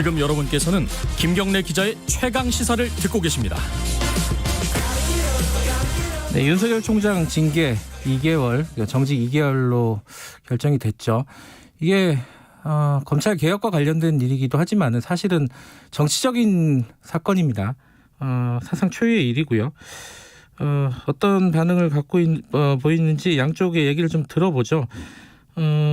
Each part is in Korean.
지금 여러분께서는 김경래 기자의 최강 시사를 듣고 계십니다. 네, 윤석열 총장 징계 2개월, 정직 2개월로 결정이 됐죠. 이게 검찰 개혁과 관련된 일이기도 하지만은 사실은 정치적인 사건입니다. 사상 초유의 일이고요. 어떤 반응을 갖고 보이는지 양쪽의 얘기를 좀 들어보죠.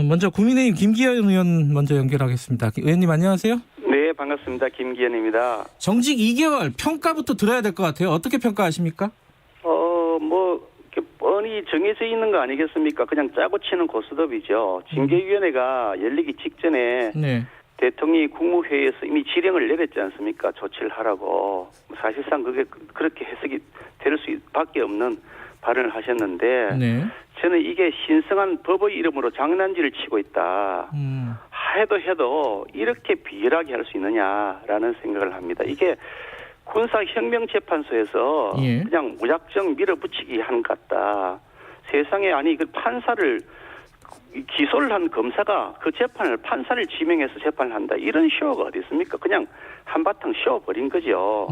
먼저 국민의힘 김기현 의원 먼저 연결하겠습니다. 의원님 안녕하세요. 네, 반갑습니다. 김기현입니다. 정직 2개월 평가부터 들어야 될 것 같아요. 어떻게 평가하십니까? 이렇게 뻔히 정해져 있는 거 아니겠습니까? 그냥 짜고 치는 고스톱이죠. 징계위원회가 열리기 직전에 네. 대통령이 국무회의에서 이미 지령을 내렸지 않습니까? 조치를 하라고. 사실상 그게 그렇게 해석이 될 수밖에 없는 발언을 하셨는데 네. 저는 이게 신성한 법의 이름으로 장난질을 치고 있다. 해도 이렇게 비열하게 할 수 있느냐라는 생각을 합니다. 이게 군사혁명재판소에서 예. 그냥 무작정 밀어붙이기 한 것 같다. 세상에 그 판사를 기소를 한 검사가 그 재판을 판사를 지명해서 재판을 한다. 이런 쇼가 어디 있습니까? 그냥 한바탕 쇼버린 거죠.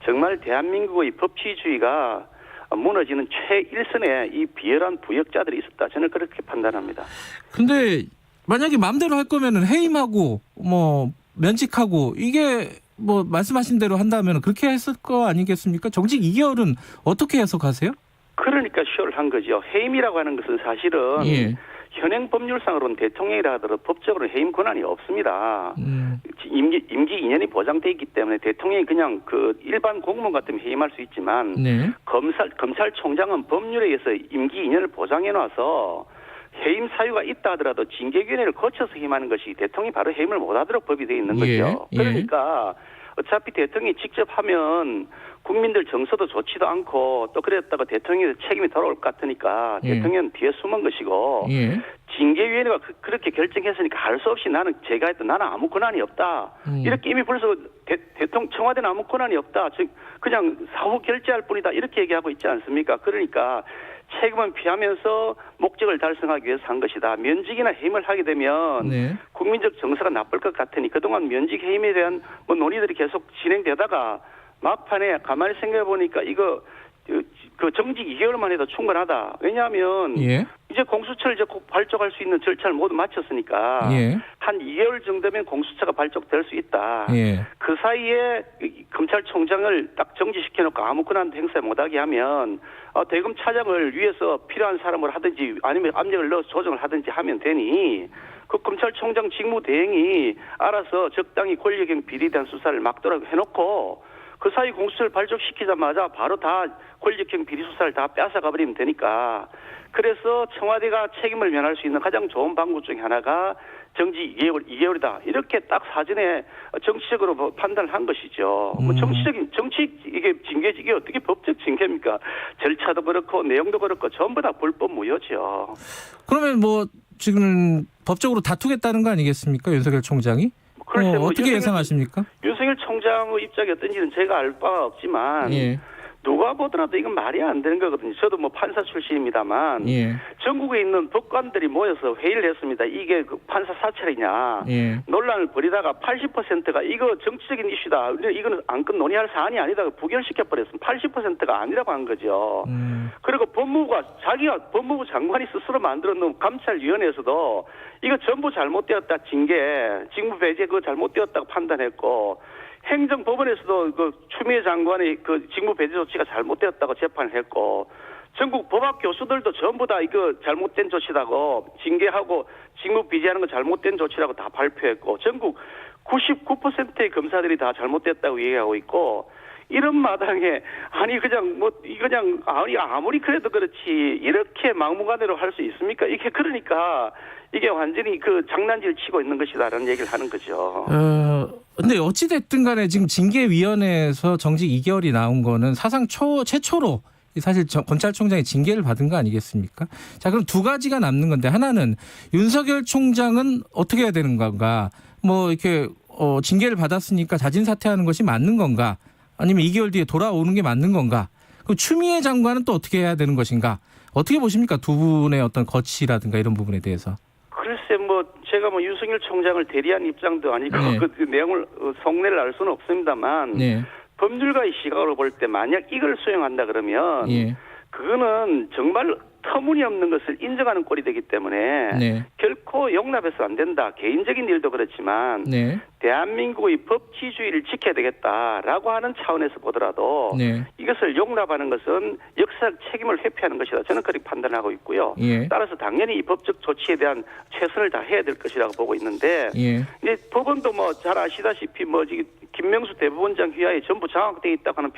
정말 대한민국의 법치주의가 무너지는 최일선에 이 비열한 부역자들이 있었다. 저는 그렇게 판단합니다. 근데 만약에 마음대로 할 거면은 해임하고 면직하고 이게 말씀하신 대로 한다면 그렇게 했을 거 아니겠습니까? 정직 2개월은 어떻게 해석하세요? 그러니까 쇼를 한 거죠. 해임이라고 하는 것은 사실은 예. 현행 법률상으로는 대통령이라 하더라도 법적으로 해임 권한이 없습니다. 임기 2년이 보장돼 있기 때문에 대통령이 그냥 그 일반 공무원 같으면 해임할 수 있지만 네. 검찰총장은 법률에 의해서 임기 2년을 보장해 놔서 해임 사유가 있다 하더라도 징계위원회를 거쳐서 해임하는 것이 대통령이 바로 해임을 못하도록 법이 되어 있는 거죠. 예. 그러니까 어차피 대통령이 직접 하면 국민들 정서도 좋지도 않고 또 그랬다가 대통령의 책임이 돌아올 것 같으니까 예. 대통령은 뒤에 숨은 것이고 예. 징계위원회가 그렇게 결정했으니까 할 수 없이 나는 아무 권한이 없다. 이렇게 이미 벌써 대통령 청와대는 아무 권한이 없다. 즉 그냥 사후 결재할 뿐이다. 이렇게 얘기하고 있지 않습니까? 그러니까 책임은 피하면서 목적을 달성하기 위해서 한 것이다. 면직이나 해임을 하게 되면 네. 국민적 정서가 나쁠 것 같으니 그동안 면직 해임에 대한 논의들이 계속 진행되다가 막판에 가만히 생각해 보니까 이거 그 정직 2개월만 해도 충분하다. 왜냐하면 예. 이제 공수처를 이제 꼭 발족할 수 있는 절차를 모두 마쳤으니까 예. 한 2개월 정도면 공수처가 발족될 수 있다. 예. 그 사이에 검찰총장을 딱 정지시켜놓고 아무 권한도 행사 못하게 하면 대검 차장을 위해서 필요한 사람을 하든지 아니면 압력을 넣어서 조정을 하든지 하면 되니 그 검찰총장 직무대행이 알아서 적당히 권력형 비리에 대한 수사를 막도록 해놓고 그 사이 공수처를 발족시키자마자 바로 다 권력형 비리 수사를 다 뺏어가버리면 되니까 그래서 청와대가 책임을 면할 수 있는 가장 좋은 방법 중에 하나가 정직 2개월이다. 이렇게 딱 사전에 정치적으로 판단을 한 것이죠. 이게 징계직이 어떻게 법적 징계입니까? 절차도 그렇고 내용도 그렇고 전부 다 불법 무효죠. 그러면 지금 법적으로 다투겠다는 거 아니겠습니까? 윤석열 총장이? 어떻게 예상하십니까? 윤석열 총장의 입장이 어떤지는 제가 알 바가 없지만 예. 누가 보더라도 이건 말이 안 되는 거거든요. 저도 판사 출신입니다만 예. 전국에 있는 법관들이 모여서 회의를 했습니다. 이게 판사 사찰이냐. 예. 논란을 벌이다가 80%가 이거 정치적인 이슈다. 이거는 안건 논의할 사안이 아니다. 부결시켜버렸습니다. 80%가 아니라고 한 거죠. 그리고 법무부 장관이 스스로 만들어놓은 감찰위원회에서도 이거 전부 잘못되었다. 직무 배제 그거 잘못되었다고 판단했고 행정법원에서도 그 추미애 장관의 그 직무 배제 조치가 잘못되었다고 재판을 했고 전국 법학 교수들도 전부 다 이거 잘못된 조치라고 징계하고 직무 비제하는 건 잘못된 조치라고 다 발표했고 전국 99%의 검사들이 다 잘못됐다고 얘기하고 있고 이런 마당에 아무리 그래도 그렇지 이렇게 막무가내로 할 수 있습니까? 이게 완전히 그 장난질 치고 있는 것이다라는 얘기를 하는 거죠. 근데 어찌됐든 간에 지금 징계위원회에서 정직 2개월이 나온 거는 사상 최초로 사실 검찰총장이 징계를 받은 거 아니겠습니까? 자, 그럼 두 가지가 남는 건데 하나는 윤석열 총장은 어떻게 해야 되는 건가? 이렇게 징계를 받았으니까 자진 사퇴하는 것이 맞는 건가? 아니면 2개월 뒤에 돌아오는 게 맞는 건가? 그럼 추미애 장관은 또 어떻게 해야 되는 것인가? 어떻게 보십니까? 두 분의 어떤 거치라든가 이런 부분에 대해서. 글쎄 제가 윤석열 총장을 대리한 입장도 아니고 네. 그 내용을 속내를 알 수는 없습니다만 네. 법률가의 시각으로 볼 때 만약 이걸 수용한다 그러면 예. 그거는 정말 터무니없는 것을 인정하는 꼴이 되기 때문에 네. 결코 용납해서 안 된다. 개인적인 일도 그렇지만 네. 대한민국의 법치주의를 지켜야 되겠다라고 하는 차원에서 보더라도 네. 이것을 용납하는 것은 역사적 책임을 회피하는 것이다. 저는 그렇게 판단하고 있고요. 예. 따라서 당연히 이 법적 조치에 대한 최선을 다해야 될 것이라고 보고 있는데 예. 이제 법원도 뭐 잘 아시다시피 김명수 대법원장 휘하에 전부 장악되어 있다고 하는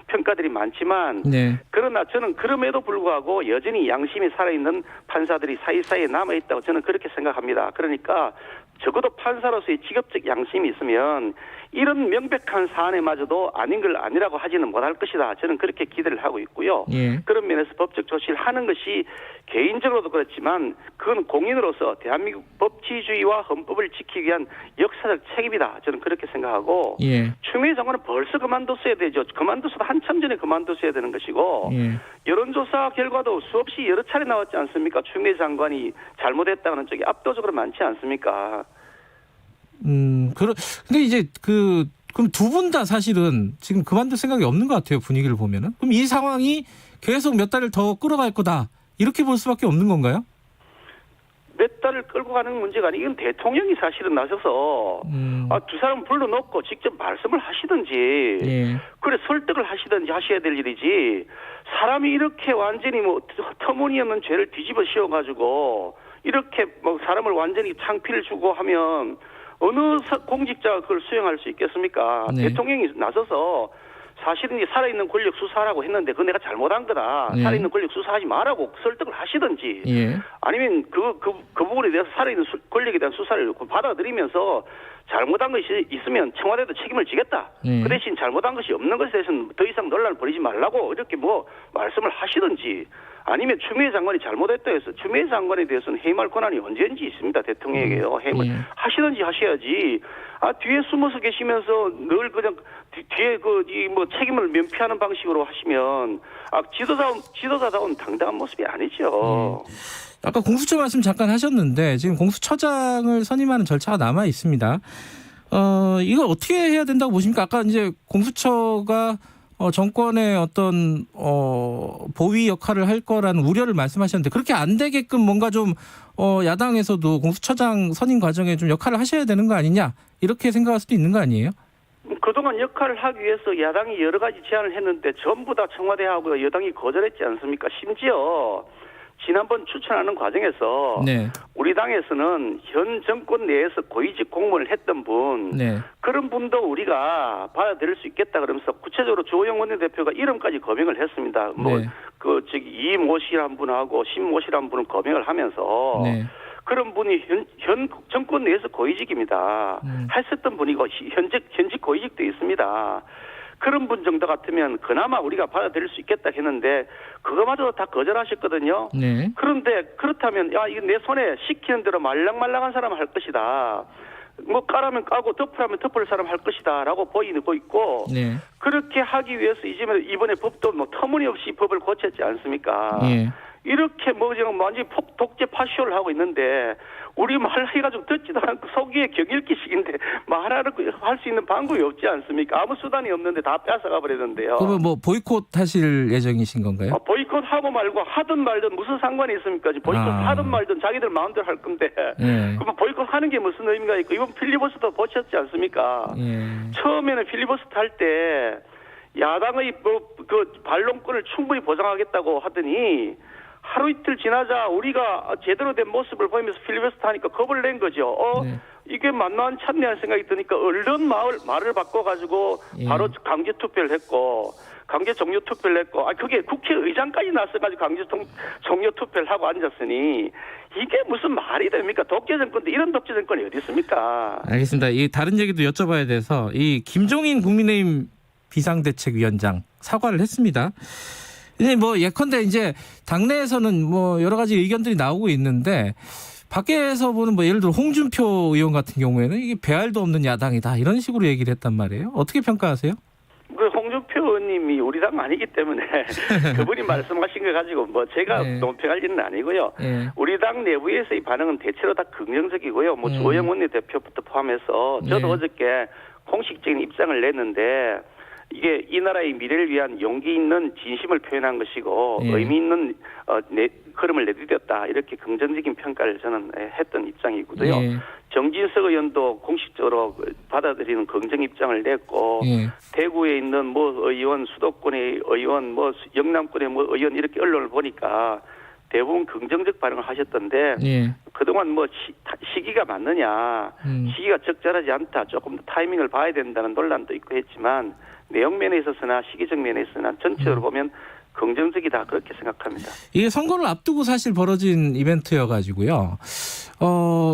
평가들이 많지만 네. 그러나 저는 그럼에도 불구하고 여전히 양심이 살아있는 판사들이 사이사이에 남아있다고 저는 그렇게 생각합니다. 그러니까 적어도 판사로서의 직업적 양심이 있으면 이런 명백한 사안에마저도 아닌 걸 아니라고 하지는 못할 것이다. 저는 그렇게 기대를 하고 있고요. 예. 그런 면에서 법적 조치를 하는 것이 개인적으로도 그렇지만 그건 공인으로서 대한민국 법치주의와 헌법을 지키기 위한 역사적 책임이다. 저는 그렇게 생각하고 예. 추미애 장관은 벌써 그만뒀어야 되죠. 그만뒀어도 한참 전에 그만뒀어야 되는 것이고 예. 여론조사 결과도 수없이 여러 차례 나왔지 않습니까? 추미애 장관이 잘못했다는 쪽이 압도적으로 많지 않습니까? 근데 이제 그럼 두 분 다 사실은 지금 그만둘 생각이 없는 것 같아요. 분위기를 보면은. 그럼 이 상황이 계속 몇 달을 더 끌어갈 거다. 이렇게 볼 수밖에 없는 건가요? 몇 달을 끌고 가는 문제가 아니고 이건 대통령이 사실은 나서서 두 사람 불러놓고 직접 말씀을 하시든지 예. 그래 설득을 하시든지 하셔야 될 일이지 사람이 이렇게 완전히 뭐 터무니없는 죄를 뒤집어 씌워가지고 이렇게 뭐 사람을 완전히 창피를 주고 하면 어느 공직자가 그걸 수행할 수 있겠습니까? 네. 대통령이 나서서 사실은 이제 살아있는 권력 수사하라고 했는데 그건 내가 잘못한 거다. 네. 살아있는 권력 수사하지 말라고 설득을 하시든지 예. 아니면 그 부분에 대해서 살아있는 권력에 대한 수사를 받아들이면서 잘못한 것이 있으면 청와대도 책임을 지겠다. 네. 그 대신 잘못한 것이 없는 것에 대해서는 더 이상 논란을 벌이지 말라고 이렇게 뭐 말씀을 하시든지 아니면 추미애 장관이 잘못했다 해서 추미애 장관에 대해서는 해임할 권한이 언제든지 있습니다. 대통령에게요. 해임을 하시든지 하셔야지. 뒤에 숨어서 계시면서 늘 그냥 뒤에 뭐 책임을 면피하는 방식으로 하시면 지도자다운 당당한 모습이 아니죠. 아까 공수처 말씀 잠깐 하셨는데 지금 공수처장을 선임하는 절차가 남아 있습니다. 이걸 어떻게 해야 된다고 보십니까? 아까 이제 공수처가 정권의 어떤 보위 역할을 할 거라는 우려를 말씀하셨는데 그렇게 안 되게끔 뭔가 좀 야당에서도 공수처장 선임 과정에 좀 역할을 하셔야 되는 거 아니냐 이렇게 생각할 수도 있는 거 아니에요? 그동안 역할을 하기 위해서 야당이 여러 가지 제안을 했는데 전부 다 청와대하고 여당이 거절했지 않습니까? 심지어 지난번 추천하는 과정에서 네. 우리 당에서는 현 정권 내에서 고위직 공무원을 했던 분 네. 그런 분도 우리가 받아들일 수 있겠다 그러면서 구체적으로 조영 원내대표가 이름까지 거명을 했습니다. 네. 이모 씨란 분하고 신모 씨란 분을 거명을 하면서 네. 그런 분이 현 정권 내에서 고위직입니다. 했었던 분이고 현직 고위직도 있습니다. 그런 분 정도 같으면 그나마 우리가 받아들일 수 있겠다 했는데 그거마저도 다 거절하셨거든요. 네. 그런데 그렇다면 이거 내 손에 시키는 대로 말랑말랑한 사람은 할 것이다. 뭐 까라면 까고 덮으라면 덮을 사람 할 것이다라고 보이고 있고 네. 그렇게 하기 위해서 이번에 법도 뭐 터무니없이 법을 고쳤지 않습니까? 예. 이렇게 지금 완전히 독재 파쇼를 하고 있는데 우리 말해가지고 듣지도 않고 속이에 격일기식인데 할 수 있는 방법이 없지 않습니까? 아무 수단이 없는데 다 뺏어가 버리는데요. 그러면 뭐 보이콧 하실 예정이신 건가요? 보이콧하고 말고 하든 말든 무슨 상관이 있습니까? 보이콧 하든 말든 자기들 마음대로 할 건데 그러면 보이콧하는 게 무슨 의미가 있고 이번 필리버스터 보셨지 않습니까? 처음에는 필리버스터 할 때 야당의 그 반론권을 충분히 보장하겠다고 하더니 하루 이틀 지나자 우리가 제대로 된 모습을 보이면서 필리버스터 하니까 겁을 낸 거죠. 이게 만만치 않네 하는 생각이 드니까 얼른 말을 바꿔가지고 바로 강제 투표를 했고 강제 종료 투표를 했고 그게 국회의장까지 나서가지고 강제 종료 투표를 하고 앉았으니 이게 무슨 말이 됩니까? 독재 정권인데 이런 독재 정권이 어디 있습니까? 알겠습니다. 이 다른 얘기도 여쭤봐야 돼서 이 김종인 국민의힘 비상대책위원장 사과를 했습니다. 이제 뭐 예컨대 이제 당내에서는 뭐 여러 가지 의견들이 나오고 있는데 밖에서 보는 뭐 예를 들어 홍준표 의원 같은 경우에는 이게 배알도 없는 야당이다 이런 식으로 얘기를 했단 말이에요. 어떻게 평가하세요? 그 홍준표 의원님 의원님이 우리 당 아니기 때문에 그분이 말씀하신 거 가지고 뭐 제가 네. 논평할 일은 아니고요. 예. 우리 당 내부에서의 반응은 대체로 다 긍정적이고요. 뭐 조영원 대표부터 포함해서 저도 네. 어저께 공식적인 입장을 냈는데 이게 이 나라의 미래를 위한 용기 있는 진심을 표현한 것이고 예. 의미 있는 걸음을 내디뎠다 이렇게 긍정적인 평가를 저는 했던 입장이고요. 예. 정진석 의원도 공식적으로 받아들이는 긍정 입장을 냈고 예. 대구에 있는 뭐 의원, 수도권의 의원, 뭐 영남권의 뭐 의원 이렇게 언론을 보니까 대부분 긍정적 반응을 하셨던데 예. 그동안 뭐 시기가 맞느냐, 시기가 적절하지 않다, 조금 더 타이밍을 봐야 된다는 논란도 있고 했지만 내용 면에 있어서나 시기적 면에 있어서나 전체적으로 보면 긍정적이다 그렇게 생각합니다. 이게 선거를 앞두고 사실 벌어진 이벤트여가지고요.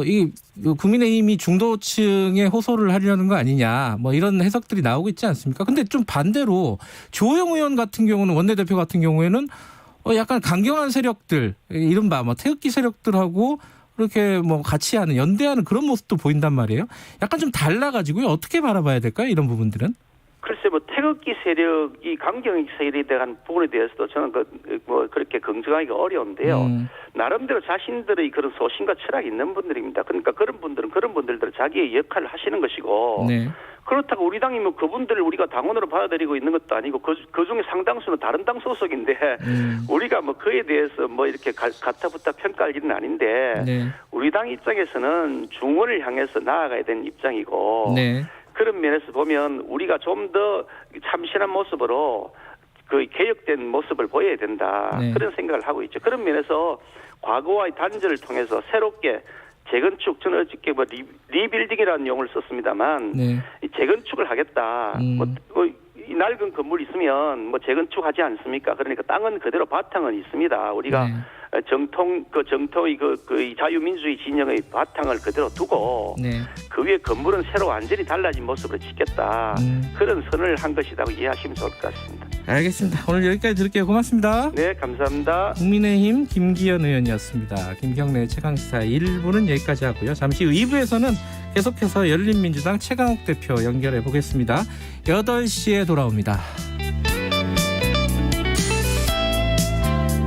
이 국민의힘이 중도층에 호소를 하려는 거 아니냐, 뭐 이런 해석들이 나오고 있지 않습니까? 근데 좀 반대로 조영 의원 같은 경우는 원내대표 같은 경우에는 약간 강경한 세력들, 이른바 뭐 태극기 세력들하고 이렇게 뭐 같이 하는 연대하는 그런 모습도 보인단 말이에요. 약간 좀 달라가지고요. 어떻게 바라봐야 될까요? 이런 부분들은? 글쎄 뭐 태극기 세력이 강경 세력에 대한 부분에 대해서도 저는 뭐 그렇게 긍정하기가 어려운데요. 나름대로 자신들의 그런 소신과 철학이 있는 분들입니다. 그러니까 그런 분들은 그런 분들대로 자기의 역할을 하시는 것이고 네. 그렇다고 우리 당이 뭐 그분들을 우리가 당원으로 받아들이고 있는 것도 아니고 그 중에 상당수는 다른 당 소속인데 우리가 뭐 그에 대해서 뭐 이렇게 가타부타 평가할 일은 아닌데 네. 우리 당 입장에서는 중원을 향해서 나아가야 되는 입장이고 네. 그런 면에서 보면 우리가 좀 더 참신한 모습으로 그 개혁된 모습을 보여야 된다. 네. 그런 생각을 하고 있죠. 그런 면에서 과거와의 단절을 통해서 새롭게 재건축, 저는 어저께 뭐 리빌딩이라는 용어를 썼습니다만 네. 이 재건축을 하겠다. 이 낡은 건물 있으면 뭐 재건축하지 않습니까? 그러니까 땅은 그대로 바탕은 있습니다. 우리가 네. 정통의 이 자유민주주의 진영의 바탕을 그대로 두고 네. 그 위에 건물은 새로 완전히 달라진 모습으로 짓겠다. 그런 선언을 한 것이라고 이해하시면 좋을 것 같습니다. 알겠습니다. 오늘 여기까지 들을게요. 고맙습니다. 네, 감사합니다. 국민의힘 김기현 의원이었습니다. 김경래 최강시사 1부는 여기까지 하고요. 잠시 후 2부에서는 계속해서 열린민주당 최강욱 대표 연결해 보겠습니다. 8시에 돌아옵니다.